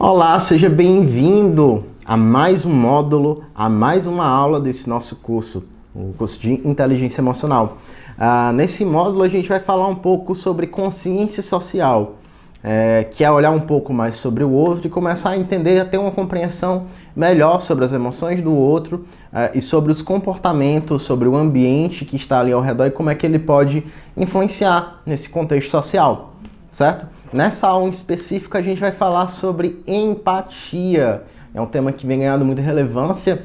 Olá, seja bem-vindo a mais um módulo, a mais uma aula desse nosso curso, o curso de Inteligência Emocional. Nesse módulo a gente vai falar um pouco sobre consciência social, que é olhar um pouco mais sobre o outro e começar a entender, a ter uma compreensão melhor sobre as emoções do outro e sobre os comportamentos, sobre o ambiente que está ali ao redor e como é que ele pode influenciar nesse contexto social, certo? Nessa aula em específico a gente vai falar sobre empatia. É um tema que vem ganhando muita relevância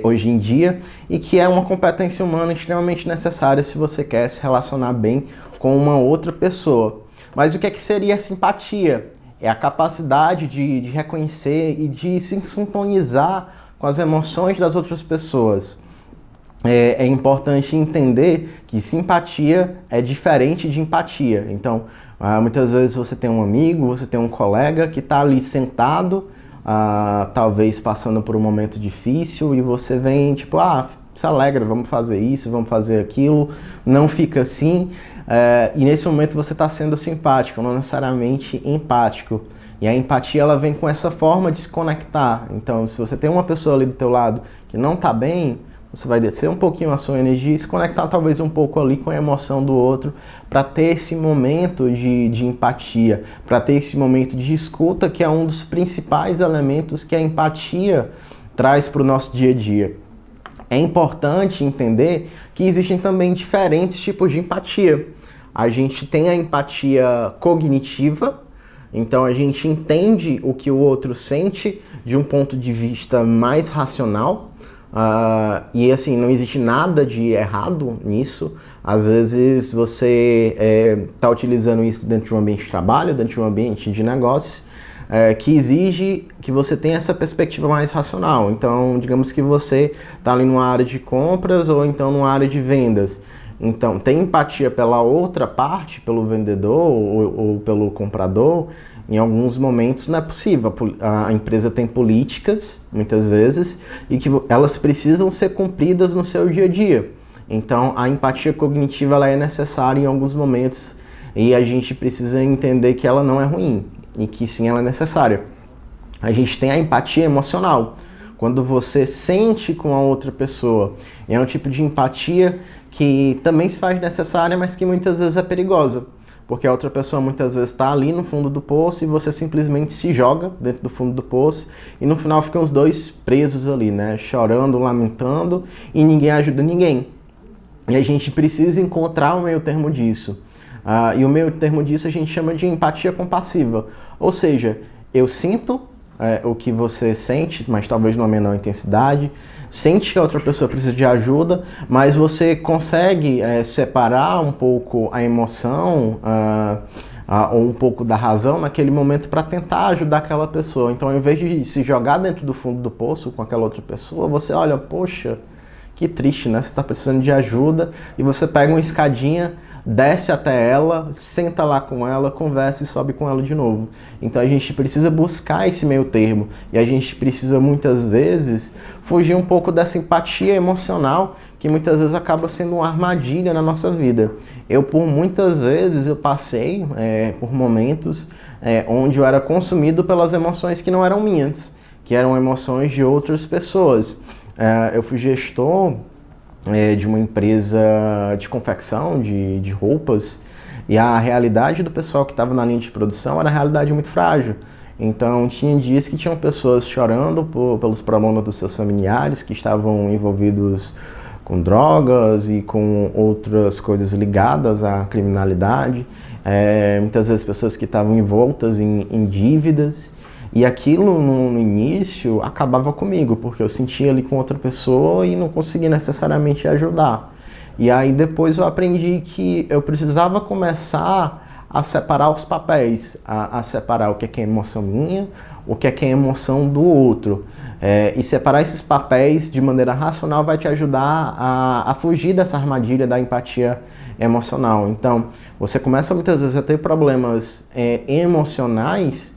hoje em dia e que é uma competência humana extremamente necessária se você quer se relacionar bem com uma outra pessoa. Mas o que seria essa empatia? É a capacidade de reconhecer e de se sintonizar com as emoções das outras pessoas. É importante entender que simpatia é diferente de empatia. Então, muitas vezes você tem um amigo, você tem um colega que está ali sentado, talvez passando por um momento difícil, e você vem tipo, se alegra, vamos fazer isso, vamos fazer aquilo, não fica assim. E nesse momento você está sendo simpático, não necessariamente empático. E a empatia ela vem com essa forma de se conectar. Então, se você tem uma pessoa ali do teu lado que não está bem, você vai descer um pouquinho a sua energia e se conectar talvez um pouco ali com a emoção do outro para ter esse momento de empatia, para ter esse momento de escuta, que é um dos principais elementos que a empatia traz para o nosso dia a dia. É importante entender que existem também diferentes tipos de empatia. A gente tem a empatia cognitiva, então a gente entende o que o outro sente de um ponto de vista mais racional. E assim, não existe nada de errado nisso. Às vezes você está utilizando isso dentro de um ambiente de trabalho, dentro de um ambiente de negócios, que exige que você tenha essa perspectiva mais racional. Então, digamos que você está ali numa área de compras ou então numa área de vendas. Então, ter empatia pela outra parte, pelo vendedor ou pelo comprador, em alguns momentos não é possível. A empresa tem políticas, muitas vezes, e que elas precisam ser cumpridas no seu dia a dia. Então, a empatia cognitiva ela é necessária em alguns momentos e a gente precisa entender que ela não é ruim e que sim, ela é necessária. A gente tem a empatia emocional. Quando você sente com a outra pessoa, é um tipo de empatia que também se faz necessária, mas que muitas vezes é perigosa. Porque a outra pessoa muitas vezes está ali no fundo do poço e você simplesmente se joga dentro do fundo do poço e no final ficam os dois presos ali, né? Chorando, lamentando e ninguém ajuda ninguém. E a gente precisa encontrar o meio termo disso. E o meio termo disso a gente chama de empatia compassiva. Ou seja, eu sinto o que você sente, mas talvez numa menor intensidade. Sente que a outra pessoa precisa de ajuda, mas você consegue separar um pouco a emoção ou um pouco da razão naquele momento para tentar ajudar aquela pessoa. Então, ao invés de se jogar dentro do fundo do poço com aquela outra pessoa, você olha, poxa, que triste, né? Você está precisando de ajuda e você pega uma escadinha, desce até ela, senta lá com ela, conversa e sobe com ela de novo. Então a gente precisa buscar esse meio termo e a gente precisa muitas vezes fugir um pouco dessa empatia emocional que muitas vezes acaba sendo uma armadilha na nossa vida. Por muitas vezes eu passei por momentos onde eu era consumido pelas emoções que não eram minhas, que eram emoções de outras pessoas. Eu fui gestor de uma empresa de confecção de roupas e a realidade do pessoal que estava na linha de produção era uma realidade muito frágil. Então tinha dias que tinham pessoas chorando pelos problemas dos seus familiares que estavam envolvidos com drogas e com outras coisas ligadas à criminalidade. Muitas vezes pessoas que estavam envoltas em dívidas. E aquilo no início acabava comigo, porque eu sentia ali com outra pessoa e não conseguia necessariamente ajudar. E aí depois eu aprendi que eu precisava começar a separar os papéis, a separar o que é emoção minha, o que é emoção do outro. E separar esses papéis de maneira racional vai te ajudar a fugir dessa armadilha da empatia emocional. Então, você começa muitas vezes a ter problemas emocionais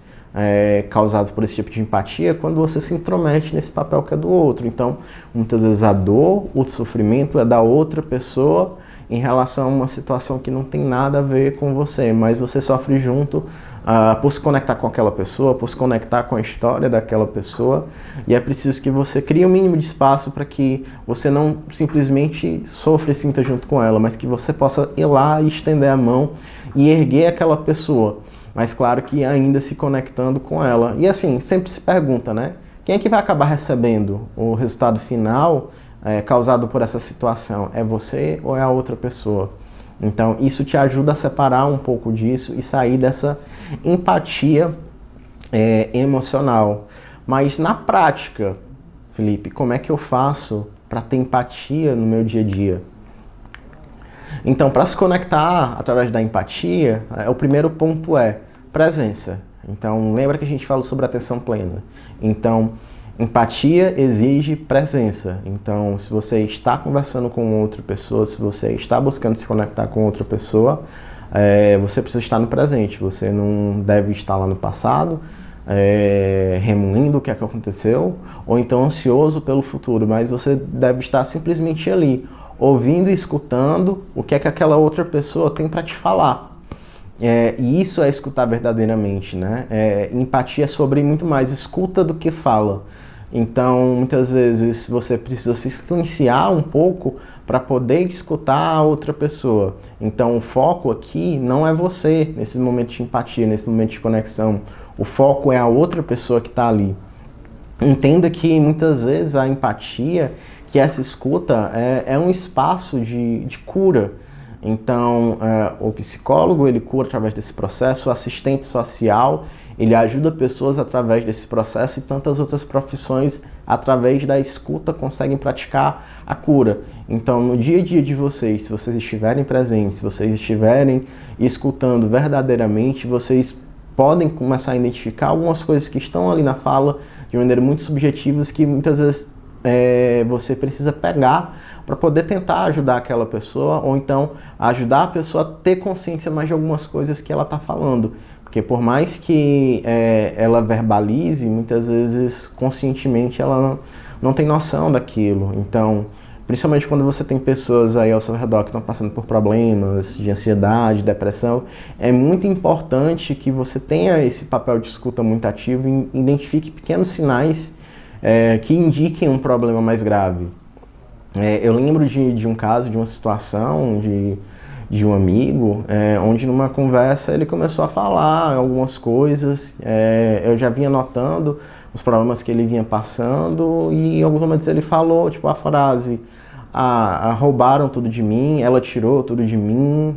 causados por esse tipo de empatia quando você se intromete nesse papel que é do outro. Então, muitas vezes a dor, o sofrimento é da outra pessoa em relação a uma situação que não tem nada a ver com você, mas você sofre junto por se conectar com aquela pessoa, por se conectar com a história daquela pessoa, e é preciso que você crie um mínimo de espaço para que você não simplesmente sofra e sinta junto com ela, mas que você possa ir lá e estender a mão e erguer aquela pessoa, mas claro que ainda se conectando com ela. E assim, sempre se pergunta, né? Quem é que vai acabar recebendo o resultado final causado por essa situação? É você ou é a outra pessoa? Então, isso te ajuda a separar um pouco disso e sair dessa empatia emocional. Mas na prática, Felipe, como é que eu faço para ter empatia no meu dia a dia? Então, para se conectar através da empatia, o primeiro ponto é presença. Então, lembra que a gente falou sobre atenção plena. Então, empatia exige presença. Então, se você está conversando com outra pessoa, se você está buscando se conectar com outra pessoa, você precisa estar no presente. Você não deve estar lá no passado, remoendo o que é que aconteceu, ou então ansioso pelo futuro, mas você deve estar simplesmente ali, ouvindo e escutando o que é que aquela outra pessoa tem para te falar. E isso é escutar verdadeiramente, né? Empatia é sobre muito mais escuta do que fala. Então, muitas vezes você precisa se silenciar um pouco para poder escutar a outra pessoa. Então, o foco aqui não é você nesse momento de empatia, nesse momento de conexão. O foco é a outra pessoa que está ali. Entenda que muitas vezes a empatia, que essa escuta é um espaço de cura. Então, o psicólogo, ele cura através desse processo, o assistente social, ele ajuda pessoas através desse processo e tantas outras profissões, através da escuta, conseguem praticar a cura. Então, no dia a dia de vocês, se vocês estiverem presentes, se vocês estiverem escutando verdadeiramente, vocês podem começar a identificar algumas coisas que estão ali na fala de maneira muito subjetivas que muitas vezes você precisa pegar para poder tentar ajudar aquela pessoa, ou então ajudar a pessoa a ter consciência mais de algumas coisas que ela está falando. Porque por mais que ela verbalize, muitas vezes conscientemente ela não tem noção daquilo. Então, principalmente quando você tem pessoas aí ao seu redor que estão passando por problemas de ansiedade, depressão, é muito importante que você tenha esse papel de escuta muito ativo e identifique pequenos sinais que indiquem um problema mais grave. Eu lembro de um caso, de uma situação de um amigo, onde numa conversa ele começou a falar algumas coisas, eu já vinha notando os problemas que ele vinha passando e em alguns momentos ele falou, tipo, a frase, roubaram tudo de mim, ela tirou tudo de mim,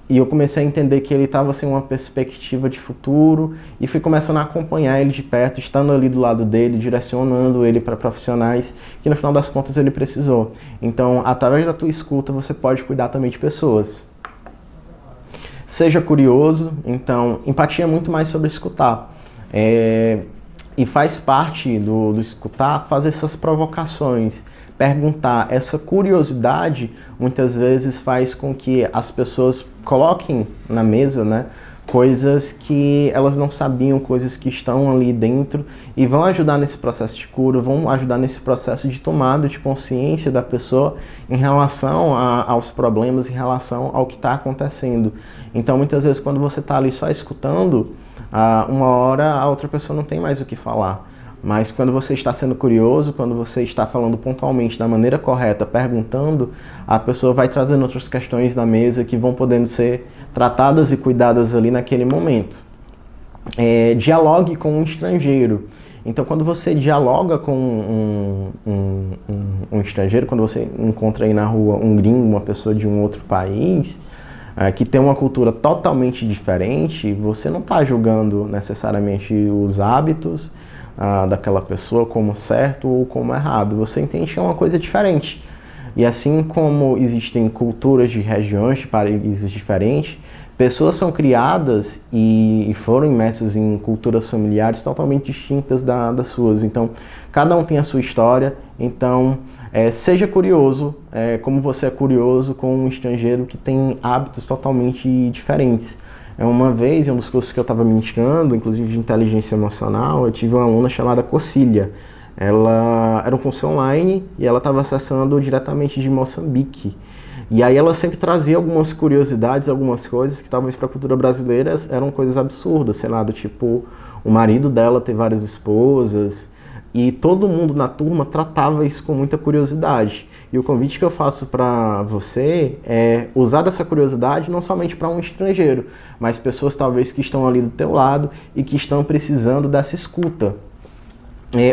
e eu comecei a entender que ele estava sem uma perspectiva de futuro e fui começando a acompanhar ele de perto, estando ali do lado dele, direcionando ele para profissionais que no final das contas ele precisou. Então, através da tua escuta, você pode cuidar também de pessoas. Seja curioso, então, empatia é muito mais sobre escutar. E faz parte do escutar fazer essas provocações, perguntar. Essa curiosidade muitas vezes faz com que as pessoas coloquem na mesa, né, coisas que elas não sabiam, coisas que estão ali dentro e vão ajudar nesse processo de cura, vão ajudar nesse processo de tomada de consciência da pessoa em relação aos problemas, em relação ao que está acontecendo. Então, muitas vezes, quando você está ali só escutando, uma hora a outra pessoa não tem mais o que falar. Mas quando você está sendo curioso, quando você está falando pontualmente da maneira correta, perguntando, a pessoa vai trazendo outras questões na mesa que vão podendo ser tratadas e cuidadas ali naquele momento. Dialogue com um estrangeiro. Então, quando você dialoga com um estrangeiro, quando você encontra aí na rua um gringo, uma pessoa de um outro país, que tem uma cultura totalmente diferente, você não está julgando necessariamente os hábitos daquela pessoa como certo ou como errado. Você entende que é uma coisa diferente. E assim como existem culturas de regiões, de países diferentes, pessoas são criadas e foram imersas em culturas familiares totalmente distintas das suas. Então, cada um tem a sua história. Então, seja curioso, como você é curioso com um estrangeiro que tem hábitos totalmente diferentes. Uma vez, em um dos cursos que eu estava ministrando, inclusive de inteligência emocional, eu tive uma aluna chamada Cocília. ela era um curso online e ela estava acessando diretamente de Moçambique. E aí ela sempre trazia algumas curiosidades, algumas coisas que talvez para a cultura brasileira eram coisas absurdas, sei lá, do tipo o marido dela ter várias esposas, e todo mundo na turma tratava isso com muita curiosidade. E o convite que eu faço para você é usar dessa curiosidade não somente para um estrangeiro, mas pessoas talvez que estão ali do teu lado e que estão precisando dessa escuta.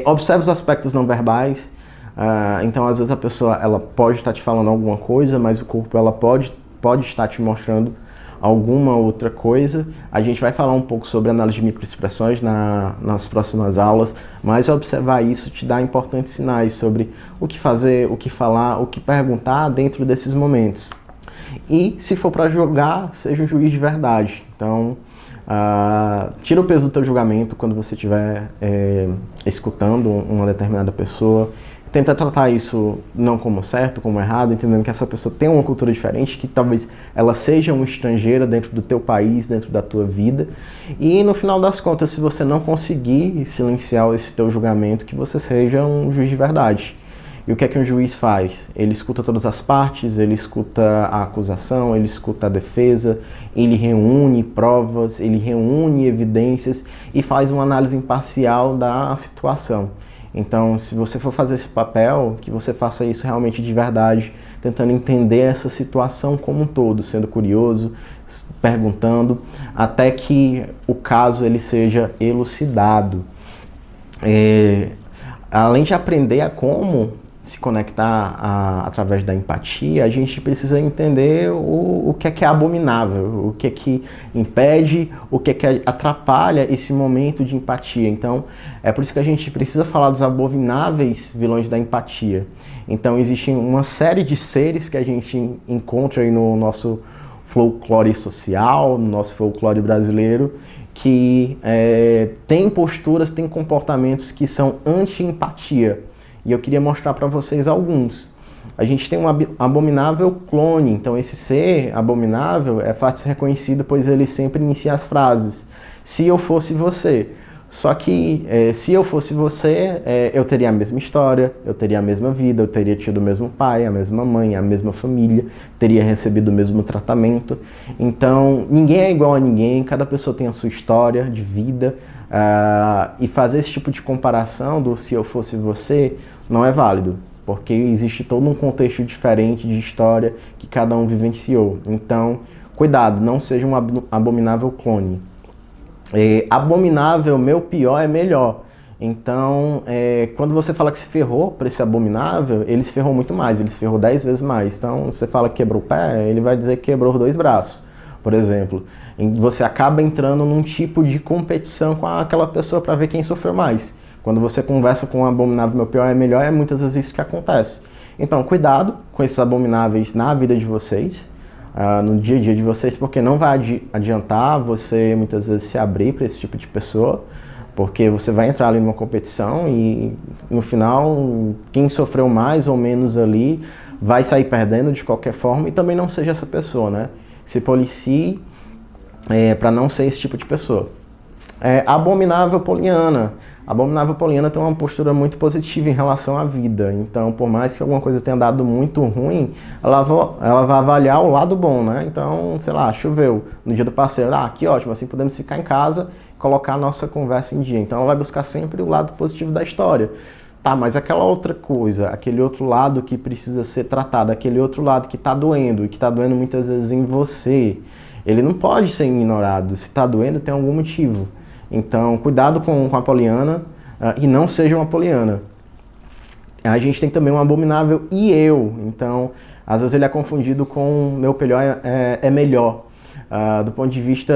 Observe os aspectos não verbais. Então, às vezes a pessoa ela pode estar te falando alguma coisa, mas o corpo ela pode estar te mostrando alguma outra coisa. A gente vai falar um pouco sobre análise de microexpressões nas próximas aulas, mas observar isso te dá importantes sinais sobre o que fazer, o que falar, o que perguntar dentro desses momentos. E se for para julgar, seja um juiz de verdade. Então, tira o peso do teu julgamento quando você estiver escutando uma determinada pessoa. Tenta tratar isso não como certo, como errado, entendendo que essa pessoa tem uma cultura diferente, que talvez ela seja uma estrangeira dentro do teu país, dentro da tua vida. E no final das contas, se você não conseguir silenciar esse teu julgamento, que você seja um juiz de verdade. E o que é que um juiz faz? Ele escuta todas as partes, ele escuta a acusação, ele escuta a defesa, ele reúne provas, ele reúne evidências e faz uma análise imparcial da situação. Então, se você for fazer esse papel, que você faça isso realmente de verdade, tentando entender essa situação como um todo, sendo curioso, perguntando, até que o caso ele seja elucidado. Além de aprender a como se conectar através da empatia, a gente precisa entender o que é abominável, o que é que impede, o que é que atrapalha esse momento de empatia. Então, é por isso que a gente precisa falar dos abomináveis vilões da empatia. Então, existe uma série de seres que a gente encontra aí no nosso folclore social, no nosso folclore brasileiro, que tem posturas, tem comportamentos que são anti-empatia. E eu queria mostrar para vocês alguns. A gente tem um abominável clone, então esse ser abominável é fácil de ser reconhecido, pois ele sempre inicia as frases: se eu fosse você. Só que se eu fosse você, eu teria a mesma história, eu teria a mesma vida, eu teria tido o mesmo pai, a mesma mãe, a mesma família, teria recebido o mesmo tratamento. Então, ninguém é igual a ninguém, cada pessoa tem a sua história de vida, e fazer esse tipo de comparação do se eu fosse você não é válido, porque existe todo um contexto diferente de história que cada um vivenciou. Então, cuidado, não seja um abominável clone. Abominável, meu pior é melhor. Então, quando você fala que se ferrou para esse abominável, ele se ferrou muito mais, ele se ferrou 10 vezes mais. Então, você fala que quebrou o pé, ele vai dizer que quebrou os 2 braços, por exemplo. E você acaba entrando num tipo de competição com aquela pessoa para ver quem sofreu mais. Quando você conversa com um abominável, meu pior é melhor, é muitas vezes isso que acontece. Então, cuidado com esses abomináveis na vida de vocês, no dia a dia de vocês, porque não vai adiantar você muitas vezes se abrir para esse tipo de pessoa, porque você vai entrar ali numa competição e no final quem sofreu mais ou menos ali vai sair perdendo de qualquer forma, e também não seja essa pessoa, né? Se policie para não ser esse tipo de pessoa. Abominável poliana. A abominável poliana tem uma postura muito positiva em relação à vida. Então, por mais que alguma coisa tenha dado muito ruim, ela vai avaliar o lado bom, né? Então, sei lá, choveu no dia do passeio. Que ótimo, assim podemos ficar em casa e colocar a nossa conversa em dia. Então, ela vai buscar sempre o lado positivo da história. Tá, mas aquela outra coisa, aquele outro lado que precisa ser tratado, aquele outro lado que está doendo, e que está doendo muitas vezes em você, ele não pode ser ignorado. Se está doendo, tem algum motivo. Então, cuidado com a poliana, e não seja uma poliana. A gente tem também um abominável e eu. Então, às vezes ele é confundido com meu pior é melhor. Do ponto de vista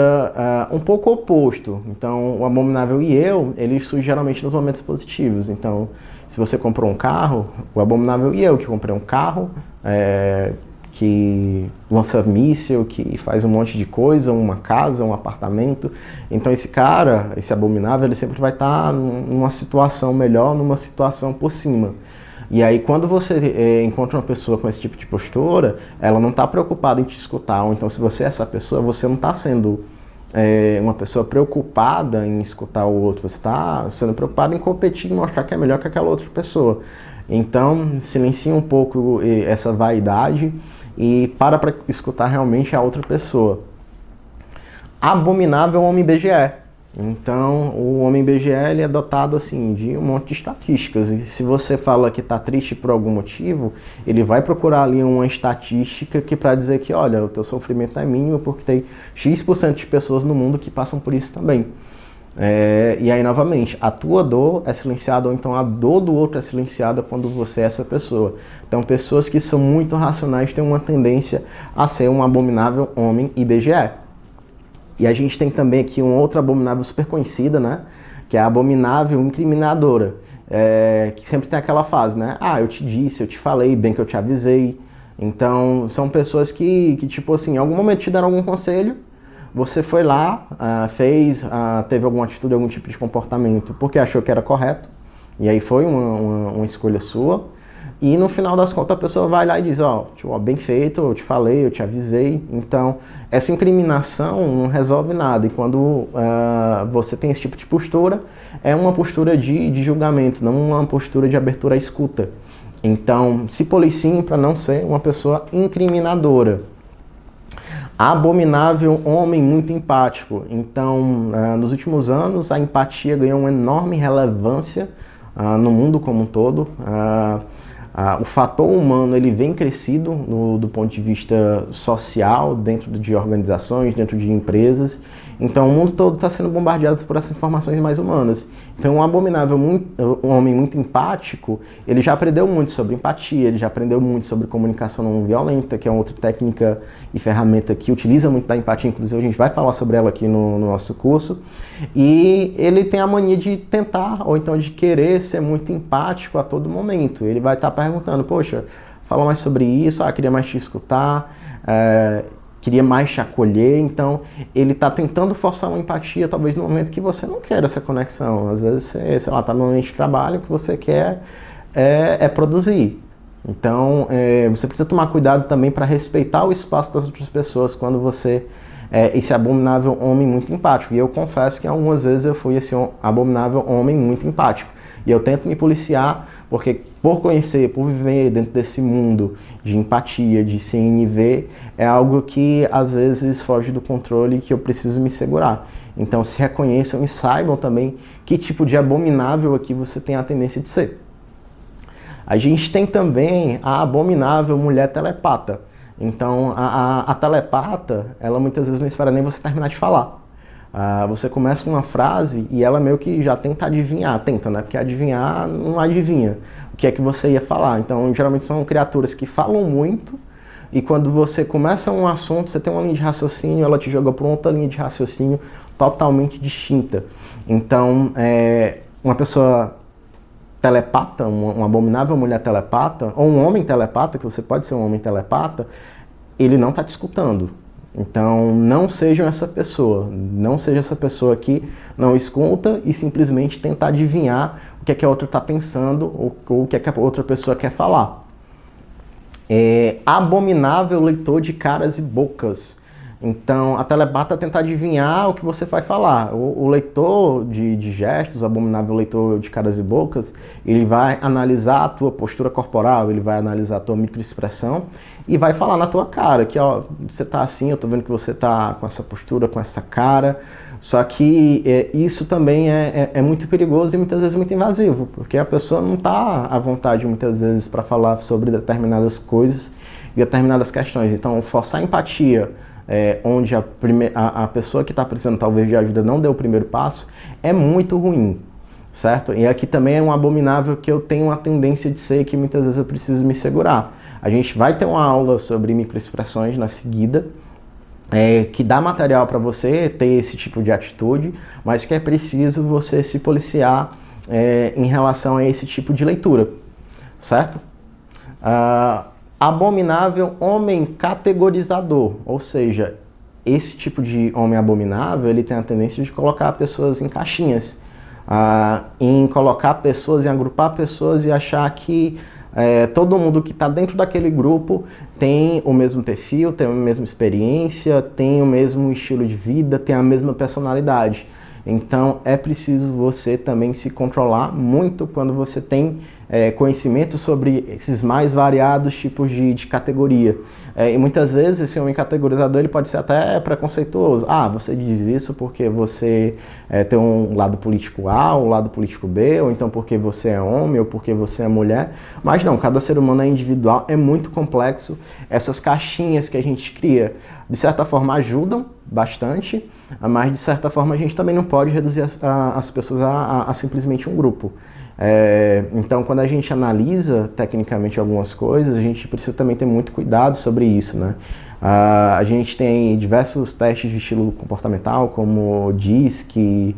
um pouco oposto. Então, o abominável e eu, ele surge geralmente nos momentos positivos. Então, se você comprou um carro, o abominável e eu que comprei um carro, que lança míssil, que faz um monte de coisa, uma casa, um apartamento. Então esse cara, esse abominável, ele sempre vai estar numa situação melhor, numa situação por cima. E aí quando você encontra uma pessoa com esse tipo de postura, ela não está preocupada em te escutar. Ou então se você é essa pessoa, você não está sendo uma pessoa preocupada em escutar o outro, você está sendo preocupado em competir e mostrar que é melhor que aquela outra pessoa. Então, silencia um pouco essa vaidade e para escutar realmente a outra pessoa. Abominável homem BGE. Então, o homem BGE ele é dotado assim, de um monte de estatísticas. E se você fala que está triste por algum motivo, ele vai procurar ali uma estatística que para dizer que, olha, o teu sofrimento é mínimo porque tem X% de pessoas no mundo que passam por isso também. E aí, novamente, a tua dor é silenciada ou então a dor do outro é silenciada quando você é essa pessoa. Então, pessoas que são muito racionais têm uma tendência a ser um abominável homem IBGE. E a gente tem também aqui uma outra abominável super conhecida, né? Que é a abominável incriminadora. Que sempre tem aquela fase, né? Ah, eu te disse, eu te falei, bem que eu te avisei. Então, são pessoas que tipo assim, em algum momento te deram algum conselho, você foi lá, teve alguma atitude, algum tipo de comportamento porque achou que era correto, e aí foi uma escolha sua. E no final das contas a pessoa vai lá e diz, bem feito, eu te falei, eu te avisei. Então, essa incriminação não resolve nada. E quando você tem esse tipo de postura, é uma postura de julgamento, não uma postura de abertura à escuta. Então, se policiem para não ser uma pessoa incriminadora. Abominável homem muito empático. Então, nos últimos anos, a empatia ganhou uma enorme relevância no mundo como um todo. O fator humano ele vem crescido do ponto de vista social, dentro de organizações, dentro de empresas. Então o mundo todo está sendo bombardeado por essas informações mais humanas. Então um homem muito empático, ele já aprendeu muito sobre empatia, ele já aprendeu muito sobre comunicação não violenta, que é uma outra técnica e ferramenta que utiliza muito da empatia, inclusive a gente vai falar sobre ela aqui no nosso curso. E ele tem a mania de tentar, ou então de querer ser muito empático a todo momento. Ele vai estar perguntando, poxa, fala mais sobre isso, queria mais te escutar, queria mais te acolher. Então, ele está tentando forçar uma empatia, talvez no momento que você não quer essa conexão. Às vezes, você, sei lá, está no ambiente de trabalho, o que você quer é produzir. Então, você precisa tomar cuidado também para respeitar o espaço das outras pessoas quando você esse abominável homem muito empático. E eu confesso que algumas vezes eu fui esse abominável homem muito empático. E eu tento me policiar, porque por conhecer, por viver dentro desse mundo de empatia, de CNV, é algo que às vezes foge do controle e que eu preciso me segurar. Então se reconheçam e saibam também que tipo de abominável aqui você tem a tendência de ser. A gente tem também a abominável mulher telepata. Então a telepata, ela muitas vezes não espera nem você terminar de falar. Você começa com uma frase e ela meio que já tenta adivinhar, né? Porque adivinhar não adivinha o que é que você ia falar. Então, geralmente são criaturas que falam muito e quando você começa um assunto, você tem uma linha de raciocínio, ela te joga para outra linha de raciocínio totalmente distinta. Então, uma pessoa telepata, uma abominável mulher telepata, ou um homem telepata, que você pode ser um homem telepata, ele não está te escutando. Então, não sejam essa pessoa. Não seja essa pessoa que não escuta e simplesmente tenta adivinhar o que é que a outra está pensando ou o que é que a outra pessoa quer falar. Abominável leitor de caras e bocas. Então, a telepata tenta adivinhar o que você vai falar. O leitor de gestos, o abominável leitor de caras e bocas, ele vai analisar a tua postura corporal, ele vai analisar a tua microexpressão e vai falar na tua cara que, você tá assim, eu tô vendo que você tá com essa postura, com essa cara. Só que isso também é muito perigoso e muitas vezes muito invasivo, porque a pessoa não tá à vontade muitas vezes para falar sobre determinadas coisas e determinadas questões. Então, forçar a empatia, onde a pessoa que está precisando talvez de ajuda não deu o primeiro passo, é muito ruim, certo? E aqui também é um abominável que eu tenho uma tendência de ser que muitas vezes eu preciso me segurar. A gente vai ter uma aula sobre microexpressões na seguida, que dá material para você ter esse tipo de atitude, mas que é preciso você se policiar em relação a esse tipo de leitura, certo? Abominável homem categorizador, ou seja, esse tipo de homem abominável, ele tem a tendência de colocar pessoas em caixinhas, em colocar pessoas, em agrupar pessoas e achar que todo mundo que está dentro daquele grupo tem o mesmo perfil, tem a mesma experiência, tem o mesmo estilo de vida, tem a mesma personalidade. Então é preciso você também se controlar muito quando você tem conhecimento sobre esses mais variados tipos de categoria. E muitas vezes esse homem categorizador ele pode ser até preconceituoso. Ah, você diz isso porque você tem um lado político A, um lado político B, ou então porque você é homem, ou porque você é mulher. Mas não, cada ser humano é individual, é muito complexo. Essas caixinhas que a gente cria, de certa forma, ajudam bastante, mas de certa forma a gente também não pode reduzir as pessoas a simplesmente um grupo. Então, quando a gente analisa tecnicamente algumas coisas, a gente precisa também ter muito cuidado sobre isso, né? A gente tem diversos testes de estilo comportamental, como DISC,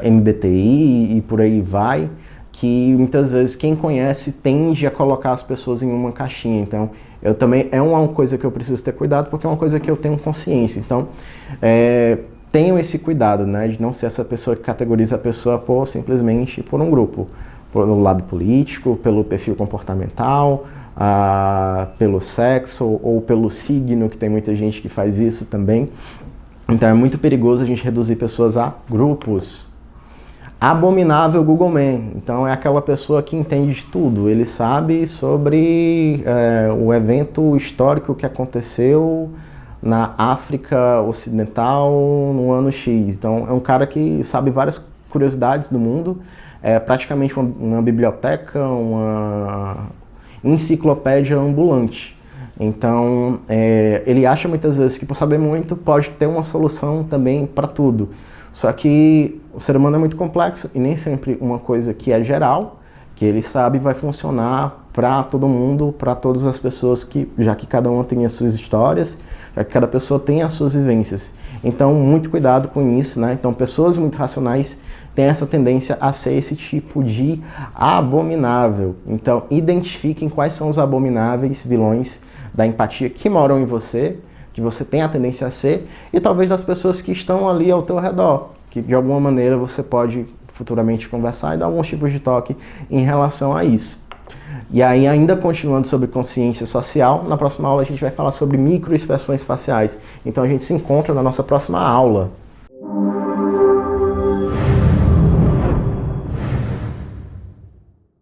MBTI e por aí vai, que muitas vezes quem conhece tende a colocar as pessoas em uma caixinha. Então, eu também é uma coisa que eu preciso ter cuidado, porque é uma coisa que eu tenho consciência. Então, tenham esse cuidado, né, de não ser essa pessoa que categoriza a pessoa simplesmente por um grupo, pelo lado político, pelo perfil comportamental, pelo sexo ou pelo signo, que tem muita gente que faz isso também. Então é muito perigoso a gente reduzir pessoas a grupos. Abominável Google Man, então é aquela pessoa que entende de tudo, ele sabe sobre o evento histórico que aconteceu na África Ocidental no ano X. Então é um cara que sabe várias curiosidades do mundo, é praticamente uma biblioteca, uma enciclopédia ambulante. Então ele acha muitas vezes que por saber muito pode ter uma solução também para tudo. Só que o ser humano é muito complexo e nem sempre uma coisa que é geral, que ele sabe, vai funcionar para todo mundo, para todas as pessoas, já que cada uma tem as suas histórias, já que cada pessoa tem as suas vivências. Então, muito cuidado com isso, né? Então, pessoas muito racionais têm essa tendência a ser esse tipo de abominável. Então, identifiquem quais são os abomináveis vilões da empatia que moram em você, que você tem a tendência a ser, e talvez das pessoas que estão ali ao teu redor, que de alguma maneira você pode futuramente conversar e dar alguns tipos de toque em relação a isso. E aí, ainda continuando sobre consciência social, na próxima aula a gente vai falar sobre microexpressões faciais. Então a gente se encontra na nossa próxima aula.